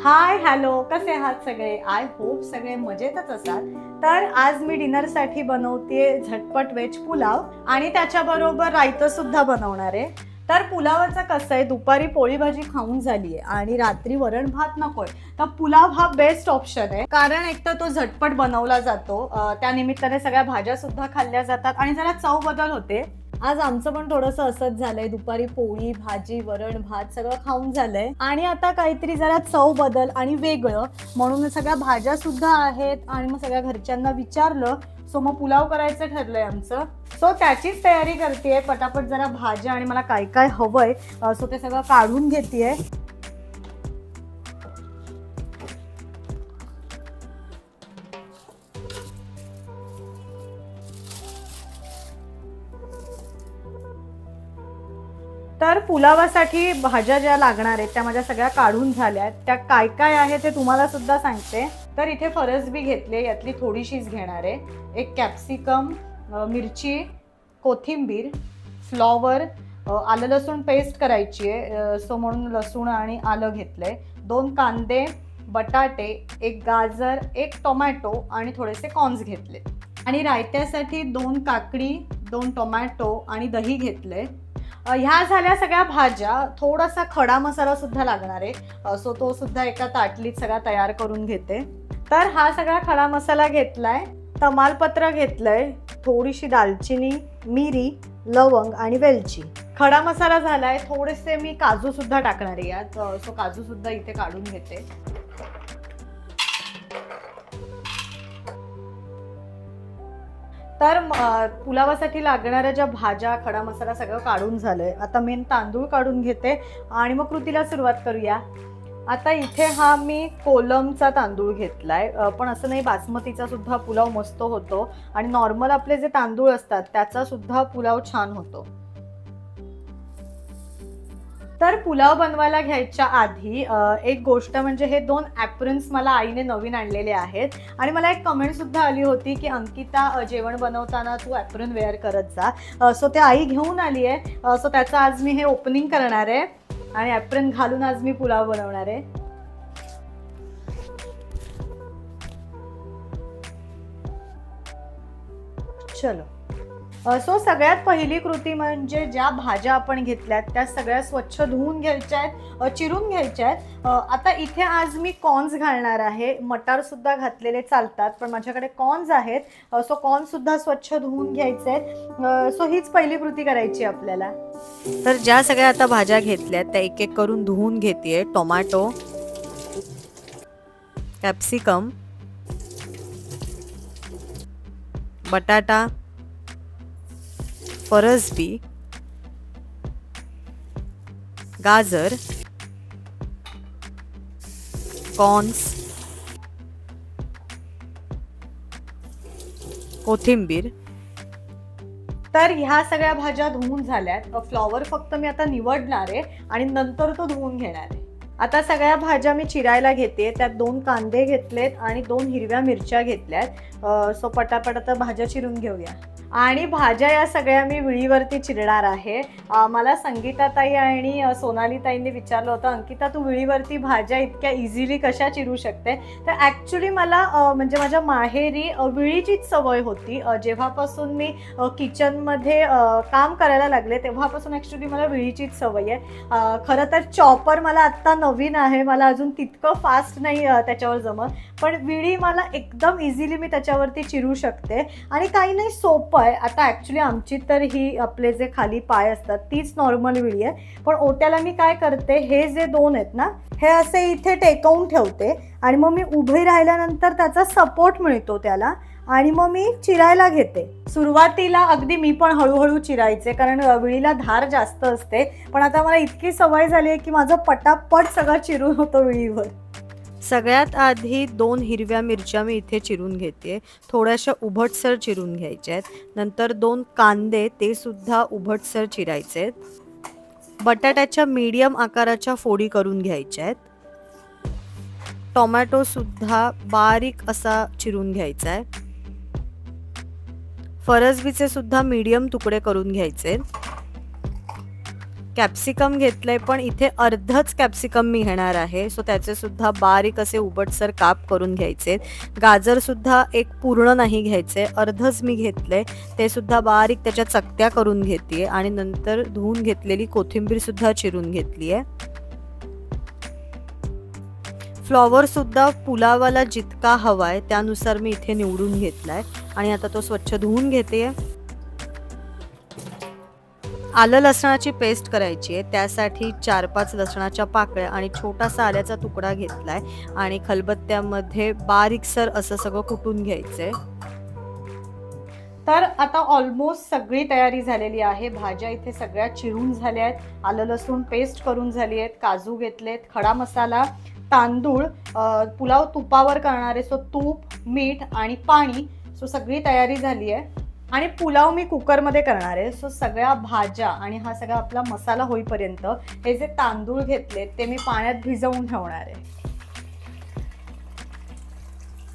Hi hello, कसे आहात सगळे? आय होप सगळे मजेतच असाल. तर आज मी डिनरसाठी बनवतेय झटपट व्हेज पुलाव आणि त्याच्याबरोबर रायतं सुद्धा बनवणार आहे. तर पुलावाचं कसं आहे, दुपारी पोळी भाजी खाऊन झाली आहे आणि रात्री वरण भात नकोय, तर पुलाव हा बेस्ट ऑप्शन आहे. कारण एक तर तो झटपट बनवला जातो, त्या निमित्ताने सगळ्या भाज्या सुद्धा खाल्ल्या जातात आणि जरा चव बदल होते. आज आमचं पण थोडंसं असंच झालंय, दुपारी पोळी भाजी वरण भात सगळं खाऊन झालंय आणि आता काहीतरी जरा चव बदल आणि वेगळं म्हणून सगळ्या भाज्या सुद्धा आहेत आणि मग सगळ्या घरच्यांना विचारलं, सो मग पुलाव करायचं ठरलंय आमचं. सो त्याचीच तयारी करतेय पटापट, जरा भाज्या आणि मला काय काय हवंय सो ते सगळं काढून घेतेय. तर पुलावासाठी भाज्या ज्या लागणार आहेत त्या माझ्या सगळ्या काढून झाल्या. त्या काय काय आहे ते तुम्हाला सुद्धा सांगते. तर इथे फरसबी घेतले, यातली थोडीशीच घेणार आहे. एक कॅप्सिकम, मिरची, कोथिंबीर, फ्लॉवर, आलं लसूण पेस्ट करायची आहे सो म्हणून लसूण आणि आलं घेतलंय. 2 कांदे, बटाटे, एक गाजर, एक टोमॅटो आणि थोडेसे कॉर्न्स घेतले. आणि रायत्यासाठी 2 काकडी, 2 टोमॅटो आणि दही घेतले. ह्या झाल्या सगळ्या भाज्या. थोडासा खडा मसाला सुद्धा लागणार आहे सो तो सुद्धा एका ताटलीत सगळा तयार करून घेते. तर हा सगळा खडा मसाला घेतलाय, तमालपत्र घेतलंय, थोडीशी दालचिनी, मिरी, लवंग आणि वेलची. खडा मसाला झालाय. थोडेसे मी काजू सुद्धा टाकणार आहे यात सो काजू सुद्धा इथे काढून घेते. तर पुलावासाठी लागणाऱ्या ज्या भाज्या खडा मसाला सगळं काढून झालंय. आता मेन तांदूळ काढून घेते आणि मग कृतीला सुरुवात करूया. आता इथे हा मी कोलमचा तांदूळ घेतलाय, पण असं नाही, बासमतीचा सुद्धा पुलाव मस्त होतो आणि नॉर्मल आपले जे तांदूळ असतात त्याचा सुद्धा पुलाव छान होतो. तर पुलाव बनवायला घ्यायच्या आधी एक गोष्ट म्हणजे हे 2 ॲप्रन्स मला आईने नवीन आणलेले आहेत आणि मला एक कमेंट सुद्धा आली होती की अंकिता जेवण बनवताना तू ॲप्रन वेअर करत जा. सो ते आई घेऊन आली आहे. सो त्याचं आज मी हे ओपनिंग करणार आहे आणि ॲप्रन घालून आज मी पुलाव बनवणार आहे. चलो. सो सगळ्यात पहिली कृती म्हणजे ज्या भाज्या आपण घेतल्यात त्या सगळ्या स्वच्छ धुवून घ्यायच्या आहेत, चिरून घ्यायच्या आहेत. आता इथे आज मी कॉर्न्स घालणार आहे. मटार सुद्धा घातलेले चालतात पण माझ्याकडे कॉर्न्स आहेत सो कॉर्न्स सुद्धा स्वच्छ धुवून घ्यायचे आहेत. सो हीच पहिली कृती करायची आपल्याला. तर ज्या सगळ्या आता भाज्या घेतल्यात त्या एक एक करून धुवून घेतेय. टोमॅटो, कॅप्सिकम, बटाटा, फरसबी, गाजर, कॉर्न्स, कोथिंबीर. तर ह्या सगळ्या भाज्या धुवून झाल्यात. फ्लॉवर फक्त मी आता निवडणार आहे आणि नंतर तो धुवून घेणार आहे. आता सगळ्या भाज्या मी चिरायला घेते. त्यात 2 कांदे घेतलेत आणि 2 हिरव्या मिरच्या घेतल्यात. सो पटापट आता भाज्या चिरून घेऊया. आणि भाज्या या सगळ्या मी विळीवरती चिरणार आहे. मला संगीताताई आणि सोनालीताईंनी विचारलं होतं, अंकिता तू विळीवरती भाज्या इतक्या इझिली कशा चिरू शकते? तर ॲक्च्युली मला म्हणजे माझ्या माहेरी विळीचीच सवय होती. जेव्हापासून मी किचनमध्ये काम करायला लागले तेव्हापासून ॲक्च्युली मला विळीचीच सवय आहे. खरं तर चॉपर मला आत्ता नवीन आहे, मला अजून तितकं फास्ट नाही त्याच्यावर जमत, पण विळी मला एकदम इझिली मी त्याच्यावरती चिरू शकते आणि काही नाही, सोपं. आता ॲक्च्युली आमची तर ही आपले जे खाली पाय असतात तीच नॉर्मल विळी आहे, पण ओट्याला मी काय करते, हे जे 2 आहेत ना हे असे इथे टेकवून ठेवते आणि मग मी उभे राहिल्यानंतर त्याचा सपोर्ट मिळतो त्याला आणि मग मी चिरायला घेते. सुरुवातीला अगदी मी पण हळूहळू चिरायचे कारण विळीला धार जास्त असते, पण आता मला इतकी सवय झाली आहे की माझं पटापट सगळं चिरून होतं विळीवर. सगळ्यात आधी 2 हिरव्या मिरच्या मी इथे चिरून घेते, थोड्याशा उभटसर चिरून घ्यायच्या आहेत. नंतर 2 कांदे, ते सुद्धा उभटसर चिरायचे आहेत. बटाट्याच्या मीडियम आकाराच्या फोडी करून घ्यायच्या आहेत. टोमॅटो सुद्धा बारीक असा चिरून घ्यायचा आहे. फरसबीचे सुद्धा मीडियम तुकडे करून घ्यायचे. कॅप्सिकम घेतलंय, पण इथे अर्धच कॅप्सिकम मी घेणार आहे. सो त्याचे सुद्धा बारीक असे उबटसर काप करून घ्यायचे. गाजर सुद्धा एक पूर्ण नाही घ्यायचे, अर्धच मी घेतलंय. ते सुद्धा बारीक त्याच्या चकत्या करून घेतेय आणि नंतर धुवून घेतलेली कोथिंबीर सुद्धा चिरून घेतली आहे. फ्लॉवर सुद्धा पुलावाला जितका हवाय त्यानुसार मी इथे निवडून घेतलाय आणि आता तो स्वच्छ धुवून घेते. आलं लसणाची पेस्ट करायची आहे. त्यासाठी 4-5 लसणाच्या पाकळ्या आणि छोटासा आल्याचा तुकडा घेतलाय आणि खलबत्त्यामध्ये बारीकसर असं सगळं कुटून घ्यायचंय. तर आता ऑलमोस्ट सगळी तयारी झालेली आहे. भाज्या इथे सगळ्या चिरून झाल्या आहेत, आलं लसूण पेस्ट करून झाली आहेत, काजू घेतलेत, खडा मसाला, तांदूळ, पुलाव तुपावर करणारे सो तूप, मीठ आणि पाणी. सो सगळी तयारी झाली आहे आणि पुलाव मी कुकरमध्ये करणार आहे. सो सगळ्या भाज्या आणि हा सगळा आपला मसाला होईपर्यंत हे जे तांदूळ घेतलेत ते मी पाण्यात भिजवून ठेवणार आहे.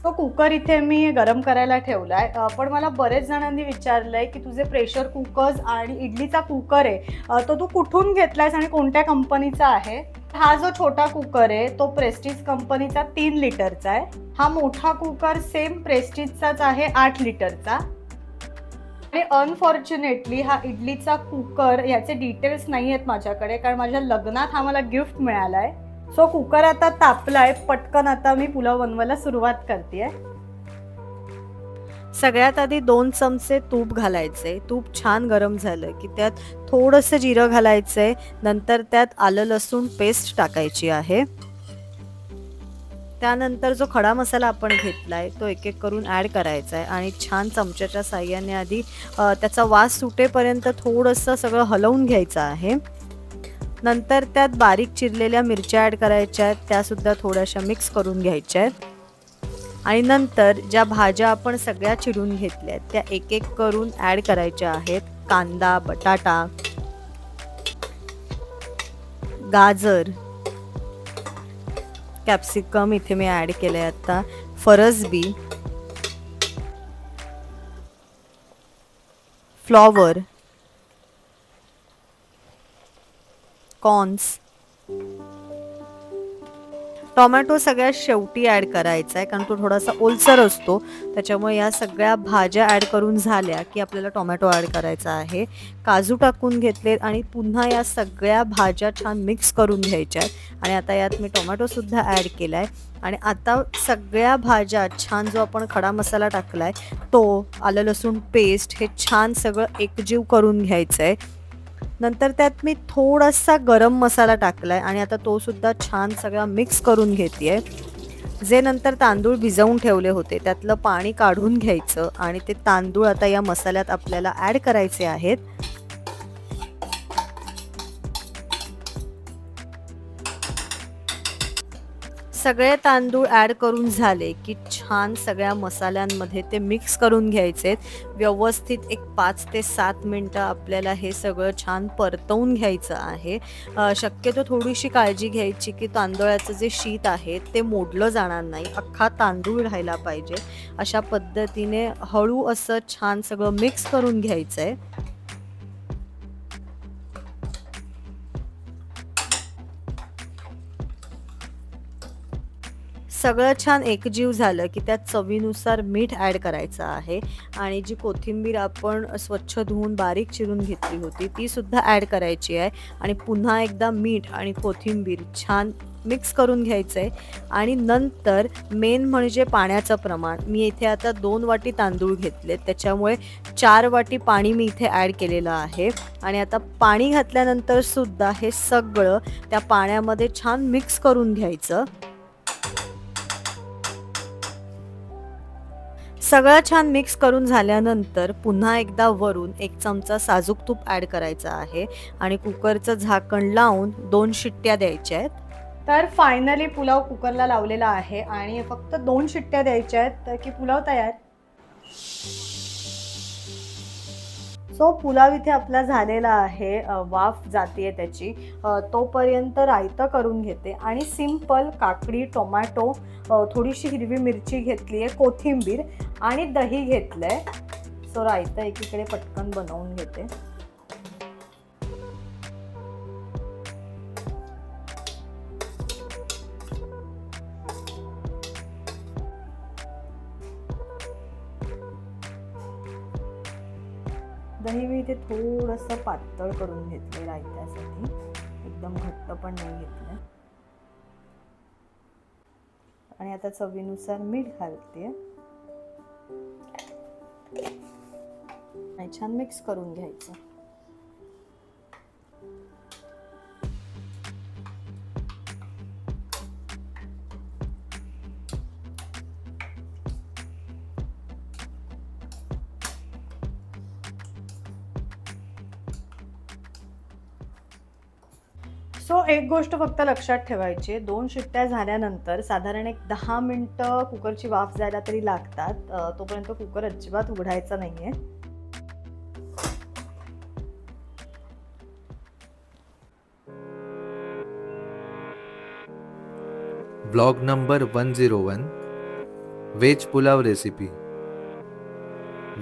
तो कुकर इथे मी गरम करायला ठेवलाय. पण मला बरेच जणांनी विचारलंय की तुझे प्रेशर कुकर्स आणि इडलीचा कुकर आहे तो तू कुठून घेतलायस आणि कोणत्या कंपनीचा आहे? हा जो छोटा कुकर आहे तो प्रेस्टीज कंपनीचा 3 लिटरचा आहे. हा मोठा कुकर सेम प्रेस्टीजचाच आहे 8 लिटरचा. आणि अनफॉर्च्युनेटली हा इडलीचा कुकर याचे डिटेल्स नाही आहेत माझ्याकडे, कारण माझ्या लग्नात हा मला गिफ्ट मिळालाय. सो कुकर आता तापलाय, पटकन आता मी पुलाव बनवायला सुरुवात करते. सगळ्यात आधी 2 चमचे तूप घालायचे. तूप छान गरम झालं की त्यात थोडंसं जिरं घालायचंय. नंतर त्यात आलं लसूण पेस्ट टाकायची आहे. त्यानंतर जो खडा मसाला आपण घेतलाय तो एक एक करून ॲड करायचा आहे आणि छान चमच्याच्या साह्याने आधी त्याचा वास सुटेपर्यंत थोडंसं सगळं हलवून घ्यायचं आहे. नंतर त्यात बारीक चिरलेल्या मिरच्या ॲड करायच्या आहेत, त्यासुद्धा थोड्याशा मिक्स करून घ्यायच्या आहेत. आणि नंतर ज्या भाज्या आपण सगळ्या चिरून घेतल्या आहेत त्या एक एक करून ॲड करायच्या आहेत. कांदा, बटाटा, गाजर, कॅप्सिकम इथे मी ॲड केलंय आता, फरसबी, फ्लॉवर, कॉर्न्स, टोमॅटो सगळ्यात शेवटी ॲड करायचा आहे कारण तो थोडासा ओलसर असतो. त्याच्यामुळे या सगळ्या भाज्या ॲड करून झाल्या की आपल्याला टोमॅटो ॲड करायचा आहे. काजू टाकून घेतलेत आणि पुन्हा या सगळ्या भाज्या छान मिक्स करून घ्यायच्या आहेत. आणि आता यात मी टोमॅटोसुद्धा ॲड केला आहे. आणि आता सगळ्या भाज्या छान जो आपण खडा मसाला टाकला आहे तो, आलं लसूण पेस्ट, हे छान सगळं एकजीव करून घ्यायचं आहे. नंतर त्यात मी थोडासा गरम मसाला टाकलाय आणि आता तो सुद्धा छान सगळा मिक्स करून घेतेय. जे नंतर तांदूळ भिजवून ठेवले होते त्यातलं पाणी काढून घ्यायचं आणि ते तांदूळ आता या मसाल्यात आपल्याला ॲड करायचे आहेत. सगळे तांदूळ ॲड करून झाले की छान सगळ्या मसाल्यांमध्ये ते मिक्स करून घ्यायचे. व्यवस्थित एक 5 ते 7 मिनटं आपल्याला हे सगळं छान परतवून घ्यायचं आहे. शक्यतो थोडीशी काळजी घ्यायची की तांदळाचं जे शीत आहे ते मोडलं जाणार नाही, अख्खा तांदूळ राहायला पाहिजे. अशा पद्धतीने हळू असं छान सगळं मिक्स करून घ्यायचं आहे. सगळं छान एकजीव झालं की त्यात चवीनुसार मीठ ॲड करायचं आहे आणि जी कोथिंबीर आपण स्वच्छ धुवून बारीक चिरून घेतली होती ती सुद्धा ॲड करायची आहे. आणि पुन्हा एकदा मीठ आणि कोथिंबीर छान मिक्स करून घ्यायचं आहे. आणि नंतर मेन म्हणजे पाण्याचं प्रमाण. मी इथे आता 2 वाटी तांदूळ घेतले, त्याच्यामुळे 4 वाटी पाणी मी इथे ॲड केलेलं आहे. आणि आता पाणी घातल्यानंतर सुद्धा हे सगळं त्या पाण्यामध्ये छान मिक्स करून घ्यायचं. सगळं छान मिक्स करून झाल्यानंतर पुन्हा एकदा वरून 1 चमचा साजूक तूप ॲड करायचं आहे आणि कुकरचं झाकण लावून 2 शिट्ट्या द्यायच्या आहेत. तर फायनली पुलाव कुकरला लावलेला आहे आणि फक्त 2 शिट्ट्या द्यायच्या आहेत की पुलाव तयार. सो पुलाव इथे आपला झालेला आहे, वाफ जाते त्याची. तोपर्यंत रायतं करून घेते आणि सिंपल काकडी, टोमॅटो, थोडीशी हिरवी मिरची घेतली आहे, कोथिंबीर आणि दही घेतलंय. सो रायतं एकीकडे पटकन बनवून घेते. दही मी इथे थोडंसं पातळ करून घेतले रायत्यासाठी, एकदम घट्ट पण नाही घेतलं. आणि आता चवीनुसार मीठ घालते आणि छान मिक्स करून घ्यायचं. सो एक गोष्ट फक्त लक्षात ठेवायची, 2 शिट्ट्या झाल्यानंतर साधारण एक 10 मिनिटं कुकरची वाफ जायला तरी लागतात. तोपर्यंत कुकर अजिबात उघडायचा नाहीये. Blog number 101 veg pulao recipe.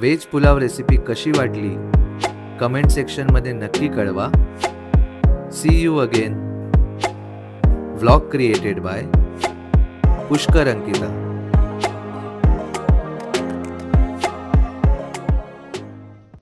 Veg pulao recipe कशी वाटली कमेंट सेक्शनमध्ये नक्की कळवा. See you again. Vlog created by Pushkar Ankita.